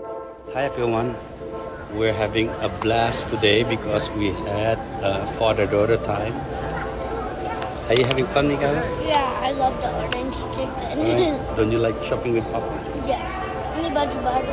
Hi everyone, we're having a blast today because we had father-daughter time. Are you having fun, Mikha? Yeah, I love the orange chicken. Right. Don't you like shopping with Papa? Yeah, ini baju baru.